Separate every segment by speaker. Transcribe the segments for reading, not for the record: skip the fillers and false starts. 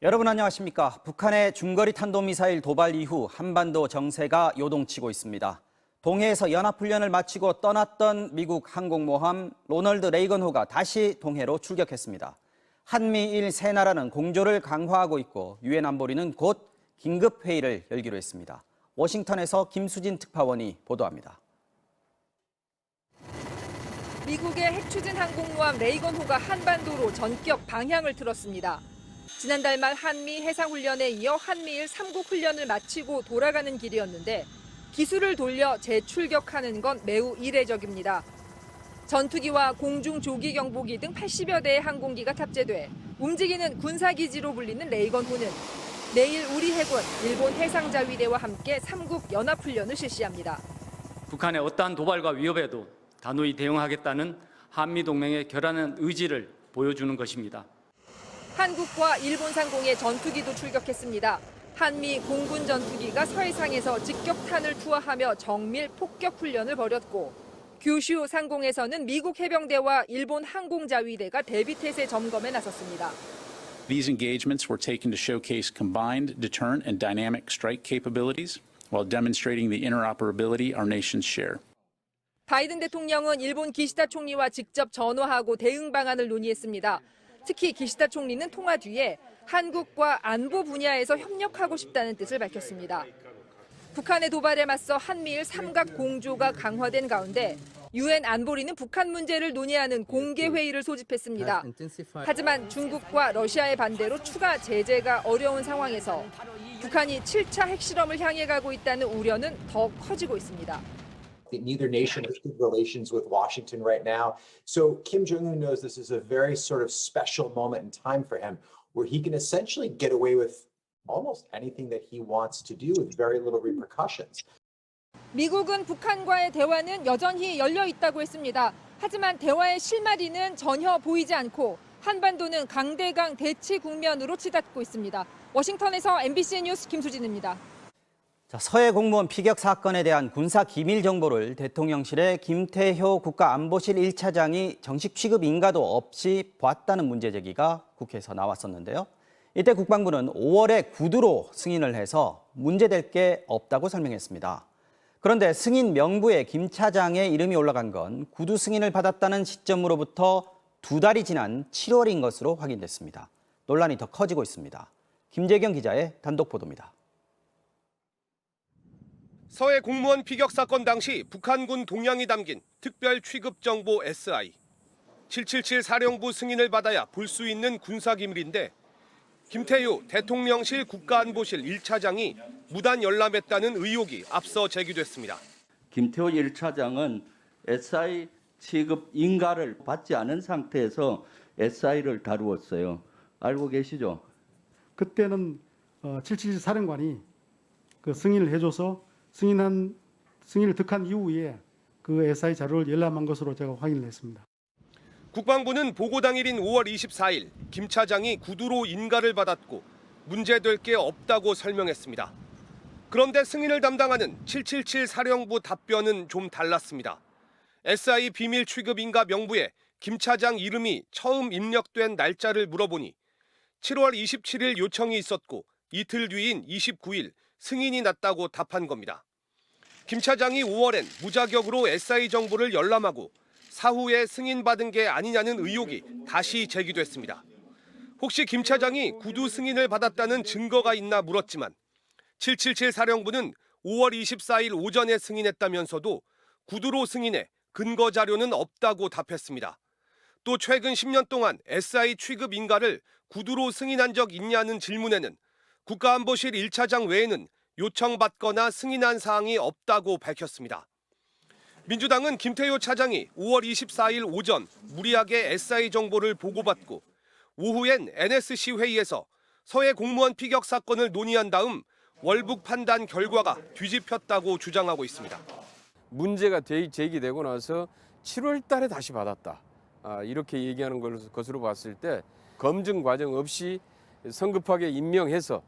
Speaker 1: 여러분 안녕하십니까? 북한의 중거리 탄도미사일 도발 이후 한반도 정세가 요동치고 있습니다. 동해에서 연합훈련을 마치고 떠났던 미국 항공모함 로널드 레이건호가 다시 동해로 출격했습니다. 한미일 세 나라는 공조를 강화하고 있고 유엔 안보리는 곧 긴급회의를 열기로 했습니다. 워싱턴에서 김수진 특파원이 보도합니다.
Speaker 2: 미국의 핵추진 항공모함 레이건호가 한반도로 전격 방향을 틀었습니다. 지난달 말 한미 해상훈련에 이어 한미일 3국 훈련을 마치고 돌아가는 길이었는데 기술을 돌려 재출격하는 건 매우 이례적입니다. 전투기와 공중조기경보기 등 80여 대의 항공기가 탑재돼 움직이는 군사기지로 불리는 레이건호는 내일 우리 해군, 일본 해상자위대와 함께 3국 연합훈련을 실시합니다.
Speaker 3: 북한의 어떠한 도발과 위협에도 단호히 대응하겠다는 한미동맹의 결연한 의지를 보여주는 것입니다.
Speaker 2: 한국과 일본 상공의 전투기도 출격했습니다. 한미 공군 전투기가 서해상에서 직격탄을 투하하며 정밀 폭격 훈련을 벌였고 규슈 상공에서는 미국 해병대와 일본 항공자위대가 대비태세 점검에 나섰습니다.
Speaker 4: These engagements were taken to showcase combined deterrent and dynamic strike capabilities while demonstrating the interoperability our nations share.
Speaker 2: 바이든 대통령은 일본 기시다 총리와 직접 전화하고 대응 방안을 논의했습니다. 특히 기시다 총리는 통화 뒤에 한국과 안보 분야에서 협력하고 싶다는 뜻을 밝혔습니다. 북한의 도발에 맞서 한미일 삼각 공조가 강화된 가운데 유엔 안보리는 북한 문제를 논의하는 공개 회의를 소집했습니다. 하지만 중국과 러시아의 반대로 추가 제재가 어려운 상황에서 북한이 7차 핵실험을 향해 가고 있다는 우려는 더 커지고 있습니다.
Speaker 5: Neither nation has good relations with Washington right now. So Kim Jong-un knows this is a very sort of special moment in time for him where he can essentially get away with almost anything that he wants to do with very little repercussions.
Speaker 2: 미국은 북한과의 대화는 여전히 열려 있다고 했습니다. 하지만 대화의 실마리는 전혀 보이지 않고 한반도는 강대강 대치 국면으로 치닫고 있습니다. 워싱턴에서 MBC 뉴스 김수진입니다.
Speaker 1: 서해 공무원 피격 사건에 대한 군사 기밀 정보를 대통령실의 김태효 국가안보실 1차장이 정식 취급 인가도 없이 봤다는 문제 제기가 국회에서 나왔었는데요. 이때 국방부는 5월에 구두로 승인을 해서 문제될 게 없다고 설명했습니다. 그런데 승인 명부에 김 차장의 이름이 올라간 건 구두 승인을 받았다는 시점으로부터 2달이 지난 7월인 것으로 확인됐습니다. 논란이 더 커지고 있습니다. 김재경 기자의 단독 보도입니다.
Speaker 6: 서해 공무원 피격 사건 당시 북한군 동향이 담긴 특별 취급 정보 SI. 777 사령부 승인을 받아야 볼 수 있는 군사기밀인데 김태효 대통령실 국가안보실 1차장이 무단 열람했다는 의혹이 앞서 제기됐습니다.
Speaker 7: 김태효 1차장은 SI 취급 인가를 받지 않은 상태에서 SI를 다루었어요. 알고 계시죠?
Speaker 8: 그때는 777 사령관이 그 승인을 해줘서 승인을 득한 이후에 그 SI 자료를 열람한 것으로 제가 확인을 했습니다.
Speaker 6: 국방부는 보고 당일인 5월 24일 김 차장이 구두로 인가를 받았고 문제될 게 없다고 설명했습니다. 그런데 승인을 담당하는 777 사령부 답변은 좀 달랐습니다. SI 비밀 취급 인가 명부에 김 차장 이름이 처음 입력된 날짜를 물어보니 7월 27일 요청이 있었고 이틀 뒤인 29일 승인이 났다고 답한 겁니다. 김 차장이 5월엔 무자격으로 SI 정보를 열람하고 사후에 승인받은 게 아니냐는 의혹이 다시 제기됐습니다. 혹시 김 차장이 구두 승인을 받았다는 증거가 있나 물었지만 777 사령부는 5월 24일 오전에 승인했다면서도 구두로 승인해 근거 자료는 없다고 답했습니다. 또 최근 10년 동안 SI 취급 인가를 구두로 승인한 적 있냐는 질문에는 국가안보실 1차장 외에는 요청받거나 승인한 사항이 없다고 밝혔습니다. 민주당은 김태효 차장이 5월 24일 오전 무리하게 SI 정보를 보고받고 오후엔 NSC 회의에서 서해 공무원 피격 사건을 논의한 다음 월북 판단 결과가 뒤집혔다고 주장하고 있습니다.
Speaker 9: 문제가 제기되고 나서 7월 달에 다시 받았다. 이렇게 얘기하는 것으로 봤을 때 검증 과정 없이 성급하게 임명해서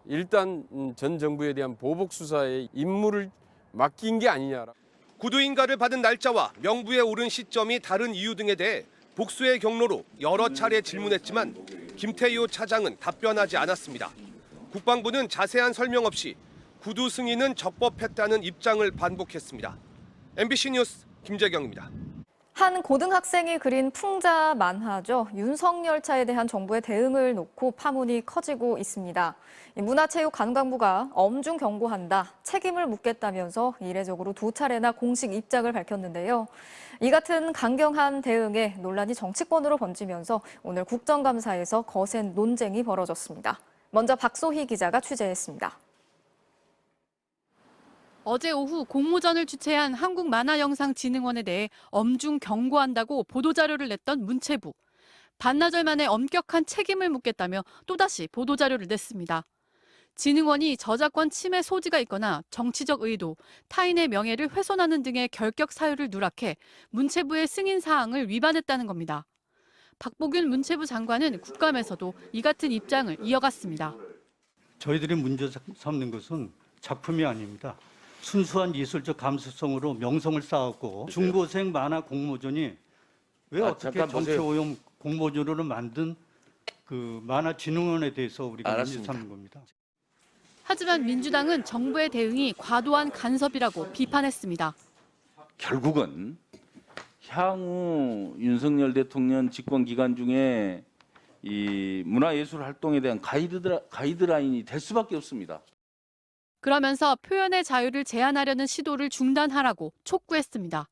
Speaker 9: 일단 전 정부에 대한 보복 수사에 임무를 맡긴 게 아니냐.
Speaker 6: 구두 인가를 받은 날짜와 명부에 오른 시점이 다른 이유 등에 대해 복수의 경로로 여러 차례 질문했지만 김태효 차장은 답변하지 않았습니다. 국방부는 자세한 설명 없이 구두 승인은 적법했다는 입장을 반복했습니다. MBC 뉴스 김재경입니다.
Speaker 10: 한 고등학생이 그린 풍자 만화죠. 윤석열차에 대한 정부의 대응을 놓고 파문이 커지고 있습니다. 문화체육관광부가 엄중 경고한다, 책임을 묻겠다면서 이례적으로 2차례나 공식 입장을 밝혔는데요. 이 같은 강경한 대응에 논란이 정치권으로 번지면서 오늘 국정감사에서 거센 논쟁이 벌어졌습니다. 먼저 박소희 기자가 취재했습니다.
Speaker 11: 어제 오후 공모전을 주최한 한국만화영상진흥원에 대해 엄중 경고한다고 보도자료를 냈던 문체부. 반나절 만에 엄격한 책임을 묻겠다며 또다시 보도자료를 냈습니다. 진흥원이 저작권 침해 소지가 있거나 정치적 의도, 타인의 명예를 훼손하는 등의 결격 사유를 누락해 문체부의 승인 사항을 위반했다는 겁니다. 박보균 문체부 장관은 국감에서도 이 같은 입장을 이어갔습니다.
Speaker 7: 저희들이 문제 삼는 것은 작품이 아닙니다. 순수한 예술적 감수성으로 명성을 쌓았고 중고생 만화 공모전이 왜 어떻게 정치 오염 공모전으로 만든 그 만화진흥원에 대해서 우리가 문제 삼는 겁니다.
Speaker 11: 하지만 민주당은 정부의 대응이 과도한 간섭이라고 비판했습니다.
Speaker 12: 결국은 향후 윤석열 대통령 집권 기간 중에 이 문화예술 활동에 대한 가이드라인이 될 수밖에 없습니다.
Speaker 11: 그러면서 표현의 자유를 제한하려는 시도를 중단하라고 촉구했습니다.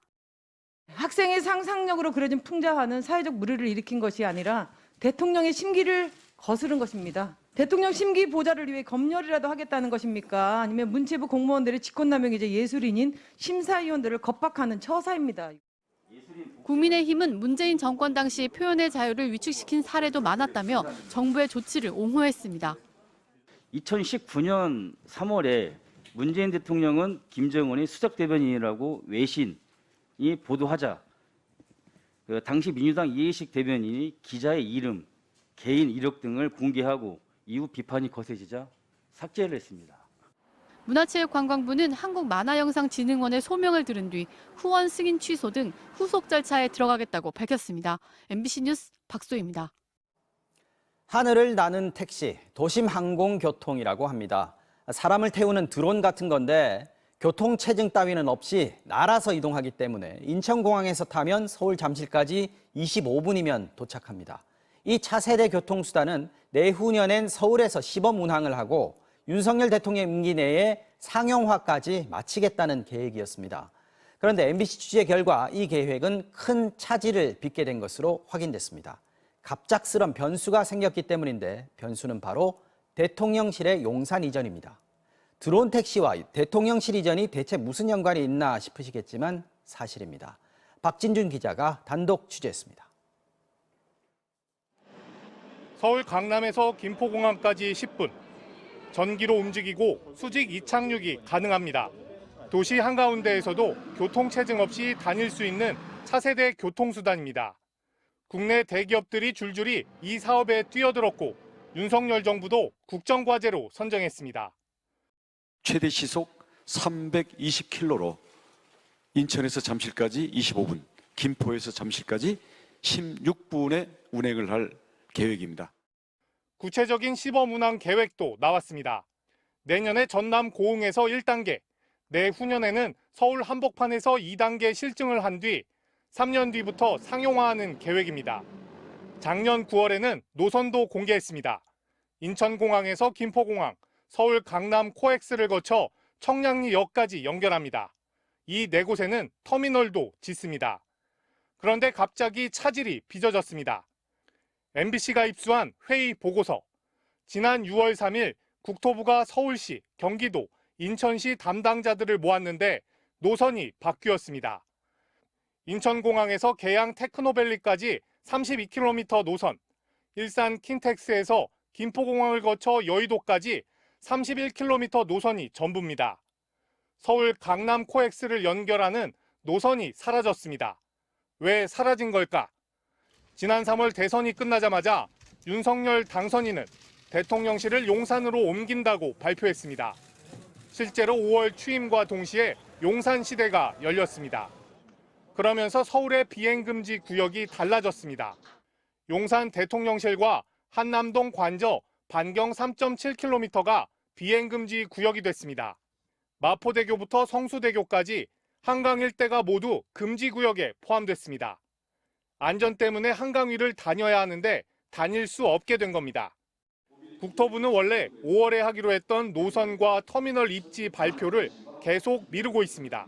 Speaker 13: 학생의 상상력으로 그려진 풍자화는 사회적 물의를 일으킨 것이 아니라 대통령의 심기를 거스른 것입니다. 대통령 심기 보좌를 위해 검열이라도 하겠다는 것입니까? 아니면 문체부 공무원들의 직권남용이자 예술인인 심사위원들을 겁박하는 처사입니다.
Speaker 11: 국민의힘은 문재인 정권 당시 표현의 자유를 위축시킨 사례도 많았다며 정부의 조치를 옹호했습니다.
Speaker 14: 2019년 3월에 문재인 대통령은 김정은이 수석 대변인이라고 외신이 보도하자 당시 민주당 이해식 대변인이 기자의 이름, 개인 이력 등을 공개하고 이후 비판이 거세지자 삭제를 했습니다.
Speaker 11: 문화체육관광부는 한국만화영상진흥원의 소명을 들은 뒤 후원 승인 취소 등 후속 절차에 들어가겠다고 밝혔습니다. MBC 뉴스 박소희입니다.
Speaker 1: 하늘을 나는 택시, 도심항공교통이라고 합니다. 사람을 태우는 드론 같은 건데 교통체증 따위는 없이 날아서 이동하기 때문에 인천공항에서 타면 서울 잠실까지 25분이면 도착합니다. 이 차세대 교통수단은 내후년엔 서울에서 시범 운항을 하고 윤석열 대통령 임기 내에 상용화까지 마치겠다는 계획이었습니다. 그런데 MBC 취재 결과 이 계획은 큰 차질을 빚게 된 것으로 확인됐습니다. 갑작스런 변수가 생겼기 때문인데 변수는 바로 대통령실의 용산 이전입니다. 드론 택시와 대통령실 이전이 대체 무슨 연관이 있나 싶으시겠지만 사실입니다. 박진준 기자가 단독 취재했습니다.
Speaker 15: 서울 강남에서 김포공항까지 10분. 전기로 움직이고 수직 이착륙이 가능합니다. 도시 한가운데에서도 교통체증 없이 다닐 수 있는 차세대 교통수단입니다. 국내 대기업들이 줄줄이 이 사업에 뛰어들었고 윤석열 정부도 국정과제로 선정했습니다.
Speaker 16: 최대 시속 320km로 인천에서 잠실까지 25분, 김포에서 잠실까지 16분에 운행을 할 계획입니다.
Speaker 15: 구체적인 시범 운항 계획도 나왔습니다. 내년에 전남 고흥에서 1단계, 내후년에는 서울 한복판에서 2단계 실증을 한 뒤 3년 뒤부터 상용화하는 계획입니다. 작년 9월에는 노선도 공개했습니다. 인천공항에서 김포공항, 서울 강남 코엑스를 거쳐 청량리역까지 연결합니다. 이 네 곳에는 터미널도 짓습니다. 그런데 갑자기 차질이 빚어졌습니다. MBC가 입수한 회의 보고서. 지난 6월 3일 국토부가 서울시, 경기도, 인천시 담당자들을 모았는데 노선이 바뀌었습니다. 인천공항에서 계양 테크노밸리까지 32km 노선, 일산 킨텍스에서 김포공항을 거쳐 여의도까지 31km 노선이 전부입니다. 서울 강남 코엑스를 연결하는 노선이 사라졌습니다. 왜 사라진 걸까? 지난 3월 대선이 끝나자마자 윤석열 당선인은 대통령실을 용산으로 옮긴다고 발표했습니다. 실제로 5월 취임과 동시에 용산 시대가 열렸습니다. 그러면서 서울의 비행금지 구역이 달라졌습니다. 용산 대통령실과 한남동 관저 반경 3.7km가 비행금지 구역이 됐습니다. 마포대교부터 성수대교까지 한강 일대가 모두 금지구역에 포함됐습니다. 안전 때문에 한강 위를 다녀야 하는데 다닐 수 없게 된 겁니다. 국토부는 원래 5월에 하기로 했던 노선과 터미널 입지 발표를 계속 미루고 있습니다.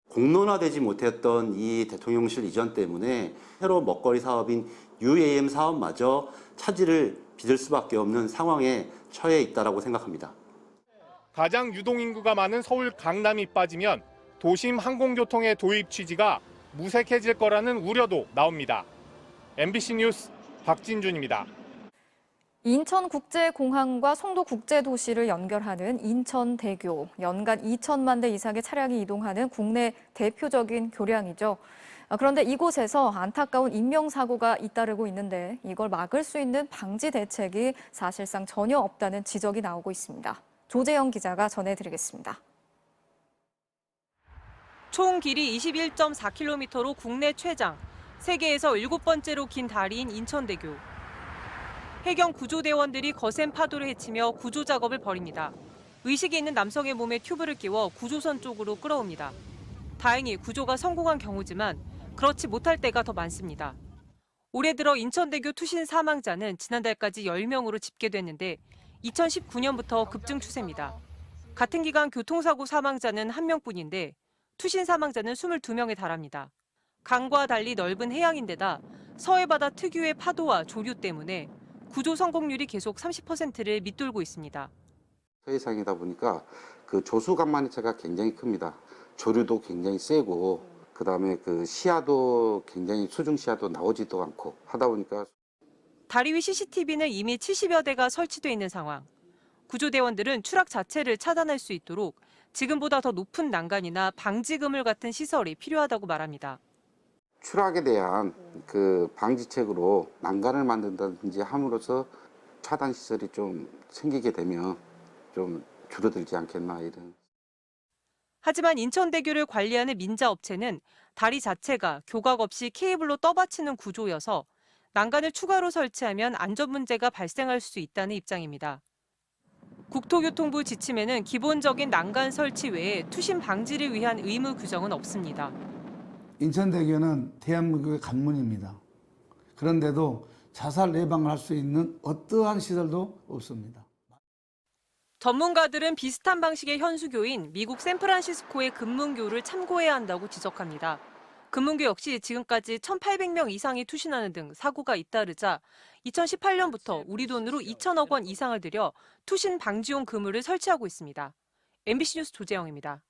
Speaker 17: 공론화되지 못했던 이 대통령실 이전 때문에 새로운 먹거리 사업인 UAM 사업마저 차질을 빚을 수밖에 없는 상황에 처해 있다고 생각합니다.
Speaker 15: 가장 유동인구가 많은 서울 강남이 빠지면 도심 항공교통의 도입 취지가 무색해질 거라는 우려도 나옵니다. MBC 뉴스 박진준입니다.
Speaker 10: 인천국제공항과 송도국제도시를 연결하는 인천대교. 연간 2천만 대 이상의 차량이 이동하는 국내 대표적인 교량이죠. 그런데 이곳에서 안타까운 인명사고가 잇따르고 있는데 이걸 막을 수 있는 방지 대책이 사실상 전혀 없다는 지적이 나오고 있습니다. 조재영 기자가 전해드리겠습니다.
Speaker 18: 총 길이 21.4km로 국내 최장, 세계에서 7번째로 긴 다리인 인천대교. 해경 구조대원들이 거센 파도를 헤치며 구조 작업을 벌입니다. 의식이 있는 남성의 몸에 튜브를 끼워 구조선 쪽으로 끌어옵니다. 다행히 구조가 성공한 경우지만 그렇지 못할 때가 더 많습니다. 올해 들어 인천대교 투신 사망자는 지난달까지 10명으로 집계됐는데 2019년부터 급증 추세입니다. 같은 기간 교통사고 사망자는 1명뿐인데 투신 사망자는 22명에 달합니다. 강과 달리 넓은 해양인데다 서해바다 특유의 파도와 조류 때문에 구조 성공률이 계속 30%를 밑돌고 있습니다.
Speaker 19: 서해상이다 보니까 그 조수간만차가 굉장히 큽니다. 조류도 굉장히 세고 그다음에 그 시야도 굉장히 수중 시야도 나오지도 않고 하다 보니까
Speaker 18: 다리 위 CCTV는 이미 70여 대가 설치돼 있는 상황. 구조대원들은 추락 자체를 차단할 수 있도록 지금보다 더 높은 난간이나 방지 그물 같은 시설이 필요하다고 말합니다.
Speaker 19: 추락에 대한 그 방지책으로 난간을 만든다든지 함으로써 차단 시설이 좀 생기게 되면 좀 줄어들지 않겠나 이런.
Speaker 18: 하지만 인천대교를 관리하는 민자업체는 다리 자체가 교각 없이 케이블로 떠받치는 구조여서 난간을 추가로 설치하면 안전 문제가 발생할 수 있다는 입장입니다. 국토교통부 지침에는 기본적인 난간 설치 외에 투신 방지를 위한 의무 규정은 없습니다.
Speaker 20: 인천대교는 대한민국의 관문입니다. 그런데도 자살 예방을 할 수 있는 어떠한 시설도 없습니다.
Speaker 18: 전문가들은 비슷한 방식의 현수교인 미국 샌프란시스코의 금문교를 참고해야 한다고 지적합니다. 금문교 역시 지금까지 1,800명 이상이 투신하는 등 사고가 잇따르자 2018년부터 우리 돈으로 2천억 원 이상을 들여 투신 방지용 그물을 설치하고 있습니다. MBC 뉴스 조재영입니다.